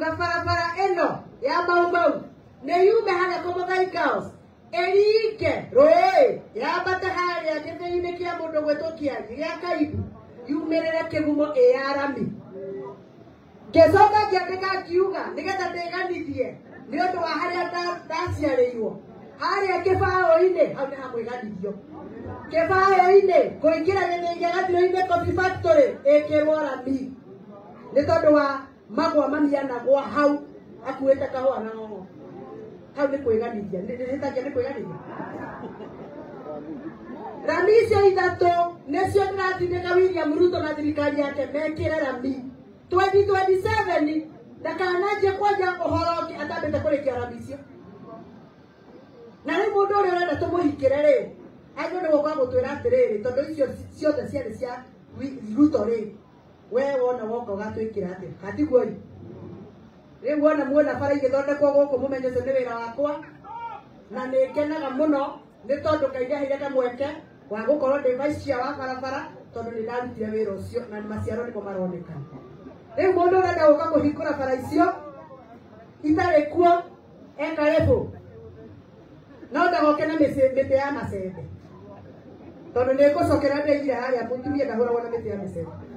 akiuga barabara eno ya Mau ne yume hana Komogai Girls erike roe ya batahari akethine kia mundu gwetokia ya Kaibu yumerere kigumo Arami gesoka kiandika kiuga nigetha ndeganithie ni undu wa haria ndaciarirwo haria kibao-ini hau ni hamwiganithio kibao-ini kuingira ngegathiro-ini Coffee Factory ekirwo Arami ni tondu wa magwa manianagwo hau akuite kahua na ng'ong'o hau ni kwiganithia ni kwiganithia Rami icio ithatu nicio ndiratindika William Ruto na thirikari yake mekire Rami 2027 ndakananjie kwanja uhoro ũngĩ atambĩte kũrĩkia Rami icio na rĩu mũndũ ũrĩa ũrenda tũmũhingĩre rĩ agĩrĩirwo nĩ gũka gũtwĩra atĩrĩrĩ tondũ icio ciothe ciarĩ cia Ruto rĩ we wona woka ũgatwĩkĩra atĩ hatiguo rĩu wona muona bara igĩthondekwo gũkũ mũmenye ũcio nĩ wĩra wakwa na nĩngenaga mũno nĩ tondũ Ngai nĩaheire kamweke wa gũkorwo ndĩ vice chair wa barabara tondũ nĩ ndarutire wĩra ũcio na maciaro nĩmo maronekana rĩu mũndũ ũrenda gũka kũhingũra bara icio itarĩ kuo ekarĩbũ no ndagoke na mĩtĩ ya macembe tondũ nĩ ngũcokera ndĩigire harĩa mũtumia ndahũragwo na mĩtĩ ya mĩcembe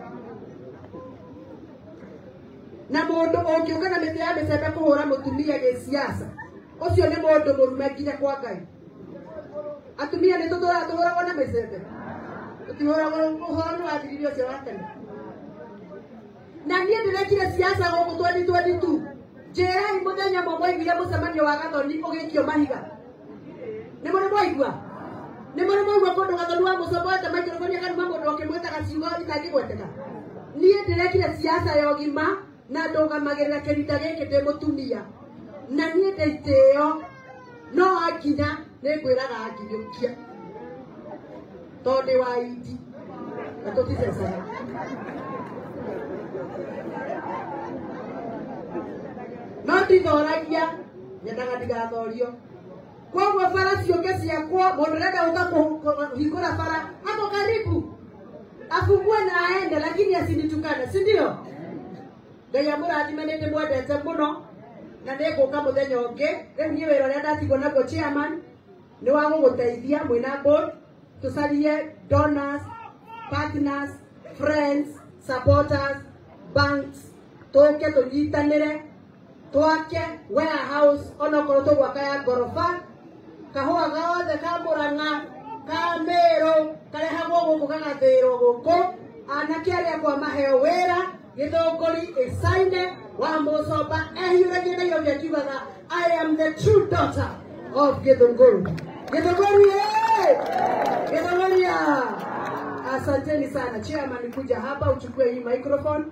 na mũndũ ũngĩũka na mĩtĩ ya mĩcembe kũhũra mũtumia gĩciaca ũcio nĩ mũndũ mũrume nginya kwa Ngai atumia nĩ tũhũragwo na mĩcembe tũtihũragwo ũhoro nĩ wathirire ũcio wa tene na niĩ ndĩrekire siasa gũkũ 2022 njĩrai mũthenya mwaigire mũcemanio wa Gathoni ũgĩikio mahiga nĩ mũrĩ mwaigua kũndũ Gathoni wa mũcobote microphone akanuma mũndũ ũkĩmwĩtaga ciugo itangĩgweteka niĩ ndĩrekire siasa ya ũgima na ndũgamagĩrĩra kĩrita gĩkĩ ndĩ mũtumia na niĩ ndĩitĩo no akinya nĩ ngwĩraga anginyũkia tondũ wa indi na tũticecana no ndithoragia nyendaga ndigathorio koguo bara ciũngĩ ciakwo mũndũ ũrenda gũka kũhingũra bara ako karibu afungue na aende lakini asinitukane si ndio Ngai amũrathime nĩ ndĩmwendete mũno na nĩ ngũka mũthenya ũngĩ rĩu niĩ wĩra ũrĩa ndatigwo naguo chairman nĩ wa gũgũteithia mwĩna board tũcarie donors partners friends supporters banks tũke tũnyitanĩre twake warehouse onokorwo tũgwaka ya ngoroba kahũa gothe ka Mũrang'a ka Meru karehagwo gũkũ gagathĩĩrwo gũkũ anake arĩa kwa maheo wĩra Gĩthũngũri Ĩcaine wa Mũcomba ehiũragia Nairobi akiugaga I am the true daughter of Gĩthũngũri Gĩthũngũri asanteni sana chairman kuja hapa uchukue hii microphone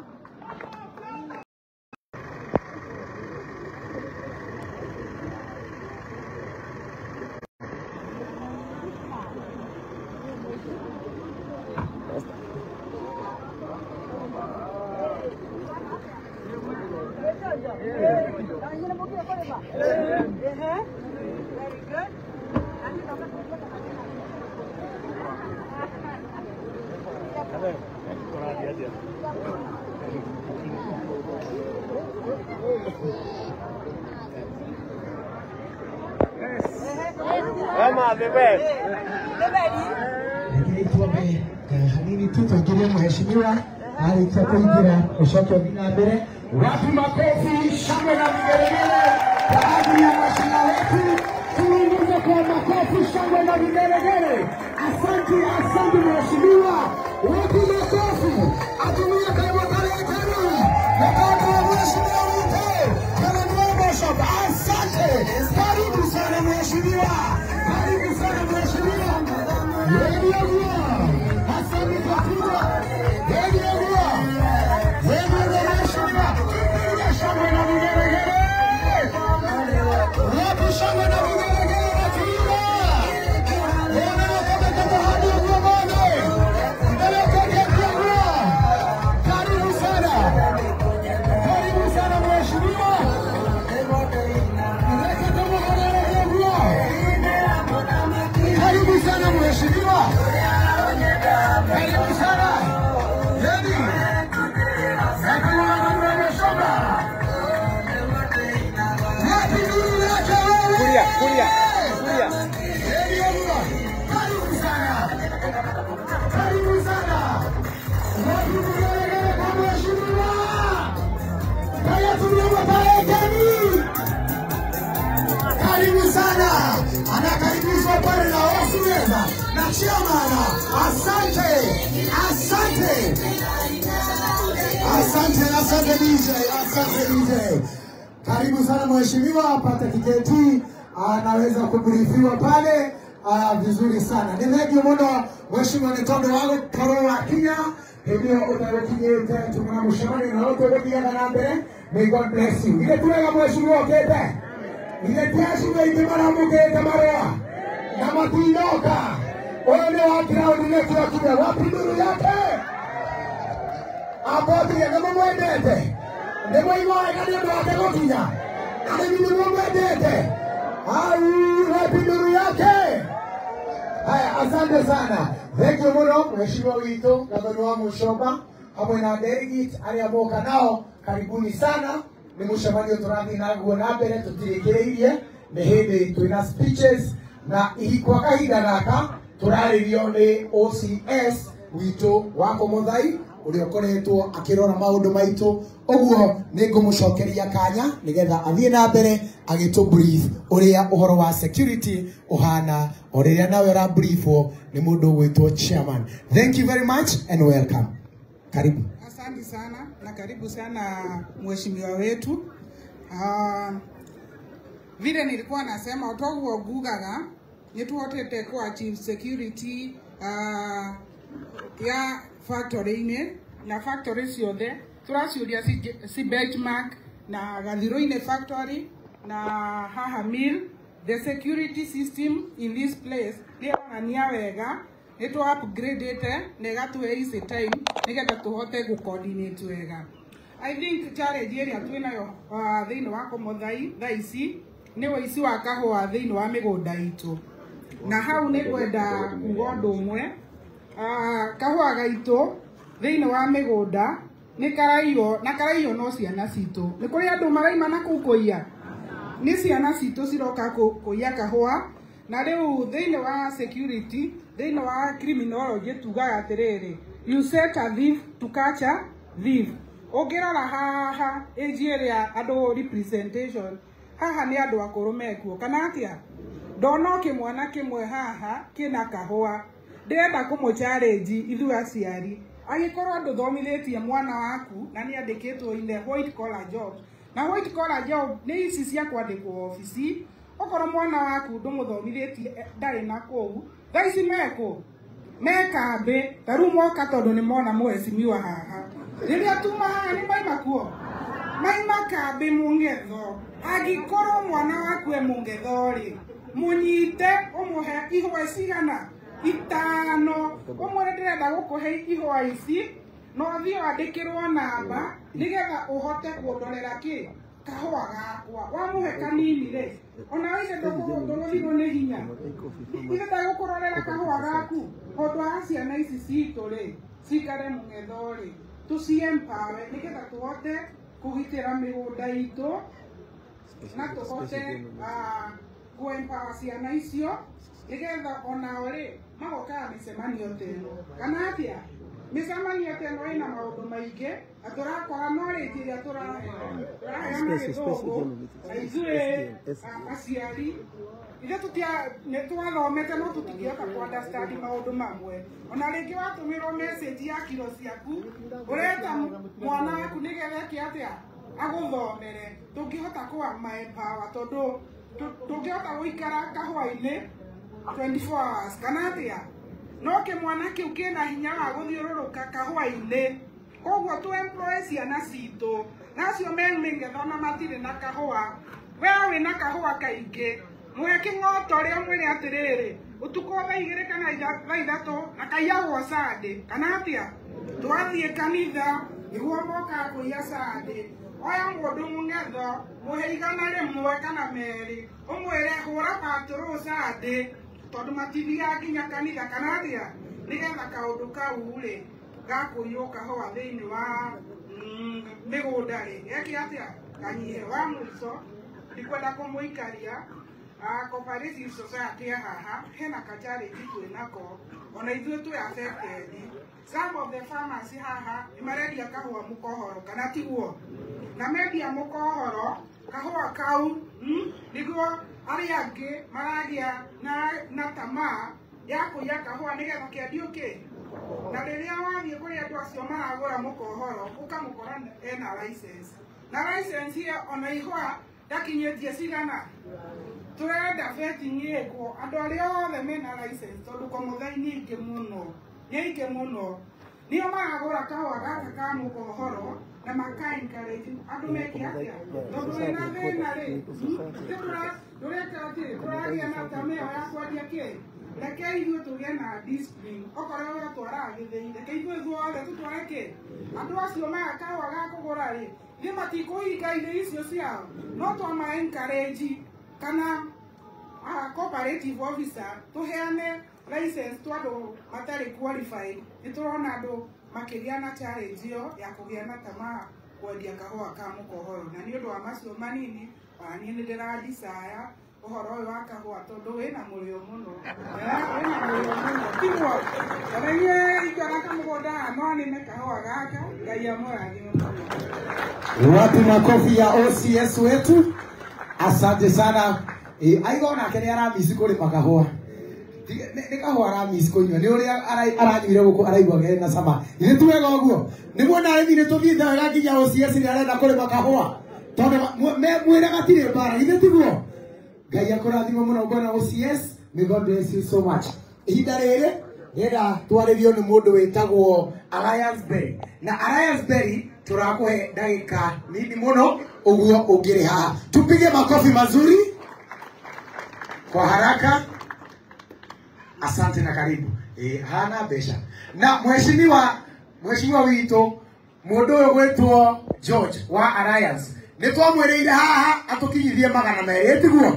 hanini tu tuingirie mheshimiwa alikia kuingira ushoke na mbele wapi makofi shangwe na vigelegele kwa ajili ya mashina wetu tuingize kwa makofi shangwe na vigelegele asante mheshimiwa wapi makofi atumia kama pale tena na kwa mheshimiwa Ruto kana ndio shamba asante karibu sana mheshimiwa Karibu kwa pale na wasiweza na chiamana. Asante, asante. Asante DJ, asante DJ. Karibu sana mheshimiwa, apata tiketi, anaweza kubrifiwa pale vizuri sana. Nimegio muno mheshimiwa ni tondo wangu Karola Kinya. Hivyo utarokinyete tumana mshamani na wote wokia kanambere. May God bless you. Ile tuwega mheshimiwa kete. Ile tiashiwe itimana mukete maroa. Na matindoka. Ole wakira ulinetu wakira. Wapinduru yake. Aboti ya kama mwendete. Nemo iwa ekani ya mwake gokinya. Ane mimi mwendete. Wapinduru yake. Haya, asante sana. Thank you muno, mheshimiwa wito, gavana wa Mushoba, hamwe na delegate aria moka nao, karibuni sana. Ni mushamanio turathi na guo na mbere tutirikireirie ni hindi twina speeches na ihikwa kahinda gaka turaririo ni OCS wito wa Muthai uria ukoretwo akirora maundu maitu. Uguo ni ngumucokeria kanya nigetha athie na mbere agitu brief uria uhoro wa security uhana oriria nawe ra briefo ni mundu gwitwo chairman. Thank you very much and welcome. Karibu. Asante sana na karibu sana mheshimiwa wetu. Vile nilikuwa nasema otoguo gugaga nituhotete kwa chief security ya factory-inĩ na factory ciothe turaciuria si benchmark na Gathiro-inĩ factory na haha mill. The security system in this place nĩronania wega nĩtũ upgrade na ĩgatũhe easy time nĩgetha tũhote gũ-coordinate wega. I think challenge ĩrĩa twĩnayo thĩinĩ wa Muthai thaa ici nĩ ũici wa kahũa thĩinĩ wa mĩgũnda itũ, na hau nĩ kwenda kuga ũndũ ũmwe. Kahũa gaitũ thĩinĩ wa mĩgũnda nĩ karaiywo, na karaiywo no ciana citũ. Nĩ kũrĩ andũ maraima na kũkũiya, nĩ ciana citũ ciroka kũiya kahũa. Na rĩu thĩinĩ wa security, thĩinĩ wa criminology tugaga atĩrĩrĩ, you set a thief to catch a thief. Ũngĩrora haha ĩnji ĩrĩa andũ representation haha nĩ andũ akũrũ mekuo kana atĩa. Ndona kĩmwana kĩmwe haha kĩna kahũa, ndĩrenda kũmũ-challenge ithuĩ aciari. Angĩkorwo ndũthomithĩtie mwana waku na nĩ andĩkĩtwo in the white collar jobs, na white collar job nĩ ici cia kwandĩkwo ofici. Okorwo mwana waku ndũmũthomithĩtie ndarĩ na kũu, thaa ici me kambĩ, ta rĩu moka tondũ nĩ mona mheshimiwa haha. Rĩrĩa tuma haha nĩ maima kuo, maima kambĩ mũngetho. Angĩkorwo mwana waku e mũngetho-rĩ, mũnyite ũmũhe ihũa cigana 5, ũmwĩre ndĩrenda gũkũhe ihũa ici, no thiĩ wandĩkĩrwo namba nĩgetha ũhote kuondorera kĩ kahũa gakwa. Wamũhe kanini-rĩ, ona wĩke ndũgũthirwo nĩ hinya, ithe ndagũkũrorera kahũa gaku. Ũndũ wa ciana ici citũ-rĩ cikare mũngetho-rĩ, tũci-empower nĩgetha tũhote kũgitĩra mĩgũnda itũ na tũhote kũ-empower ciana icio nĩgetha onao-rĩ magokaga mĩcemanio ta ĩno kana atĩa. Mĩcemanio ta ĩno ĩna maũndũ maingĩ na tũrakora no rĩngĩ ĩrĩa tũraheana gĩthũngũ na ithuĩ aciari ithe twathomete no tũtingĩhota ku-understand maũndũ mamwe. Ona rĩngĩ watũmĩrwo message ya kiro ciaku ũreta mwana waku nĩgetha eke atĩa agũthomere, tũngĩhota kũ-empower tondũ tũngĩhota gũikara kahũa-inĩ 24 hours kana atĩa. No kĩmwana kĩu kĩna hinya wa gũthiũrũrũka kahũa-inĩ. Koguo tũ-employ ciana citũ nacio me mĩngetho na matirĩ na kahũa. Wee wĩna kahũa kaingĩ mũhe kĩng'oto rĩa mwĩre atĩrĩrĩ, ũtukũ thaa 2 kana thaa 3 na kaiyagwo Sunday kana atĩa. Twathiĩ kanitha nĩguo moka kũiya Sunday. Oya mũndũ mũngetho mũhe 100 kana 2 ũmwĩre hũra patrol Sunday tondũ matithiaga nginya kanitha kana atĩa, nĩgetha kaũndũ kau-rĩ gakũiywo kahũa thĩinĩ wa mĩgũnda-rĩ geke atĩa kanyihe. Wa mũico ndikwenda kũmũikaria cooperative society haha hena ka-challenge twĩnako ona ithuĩ twĩ affected. Some of the farmers haha nĩmarendia kahũa mũkohoro kana tiguo, na mendia mũkohoro kahũa kau nĩguo ari angi maragia na tamaa ya kuya kahua nigetha kiendio ki na riria wathie kuri andu acio maragura mukohoro ukamukora ena license na license hiyo ona ihwa yakinyetie cigana turenda vetting yekwo andu aria othe mena license tondu komuthaini ingi muno nio maragura kahua gaka ka mukohoro na maka-encourage andu meke atia tondu wina thina ri turagia na tameo ya kwendia ki reke ithuĩ tũgĩe na discipline okorwo we twara gĩthĩi reke ithuĩ thuothe tũtware kĩ andũ acio maya kahũa ga kũgũra rĩ nĩ matikũhinga ithĩ icio ciao no twama encourage kana cooperative officer tũheane license twa andũ matarĩ qualified nĩ tũrona andũ makĩgĩa na challenge ĩyo ya kũgĩa na tamaa kwendia kahũa ka mũkohoro na nĩ ũndũ wa macio manini niĩ nĩ ndĩradicaya uhoro uyu wa kahũa tondu wina mũrĩo mũno wina mũrĩo mũno tiguo onaie ikara kamũgũnda no nĩme kahũa gaka Ngai amũrathime mũno. Wapi makofi ya OCS wetu, asante sana. Aigo nake nĩ aramisi kũrĩma kahũa, nĩ kahũa aramisi kũnyua, nĩ ũrĩa aranyuire gũkũ araigua na cama. Ithe tu wega ũguo nĩ muona arĩmi nĩ tũthiĩte wega nginya OCS nĩ arenda kũrĩma kahũa tondu mwĩra gatirĩ mbara. Ithe tiguo Ngai akũrathima mũno bwana OCS, may God bless you so much. Ihinda rĩrĩ nĩenda twarĩrio nĩ mũndũ wĩtagwo Alliance Berry, na Alliance Berry turakũhe ndagĩka nini mũno ũguo ũngĩrĩ haha. Tupige makofi mazuri kwa haraka. Asante na karibu. Hana mbeca na mheshimiwa witũ mũndũ ũyũ gwĩtwo George wa Alliance nĩ twamwĩrĩire haha atũkinyithie 200 tiguo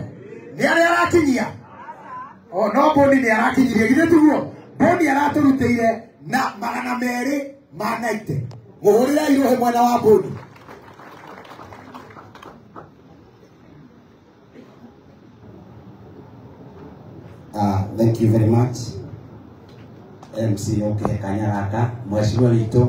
nĩ arĩa arakinyia no Boni nĩ arakinyirie githĩ tiguo Boni aratũrutĩire na 290 mũhũrĩra irohe mwena wa Boni. Thank you very much MC Okehekanya gaka mheshimiwa witũ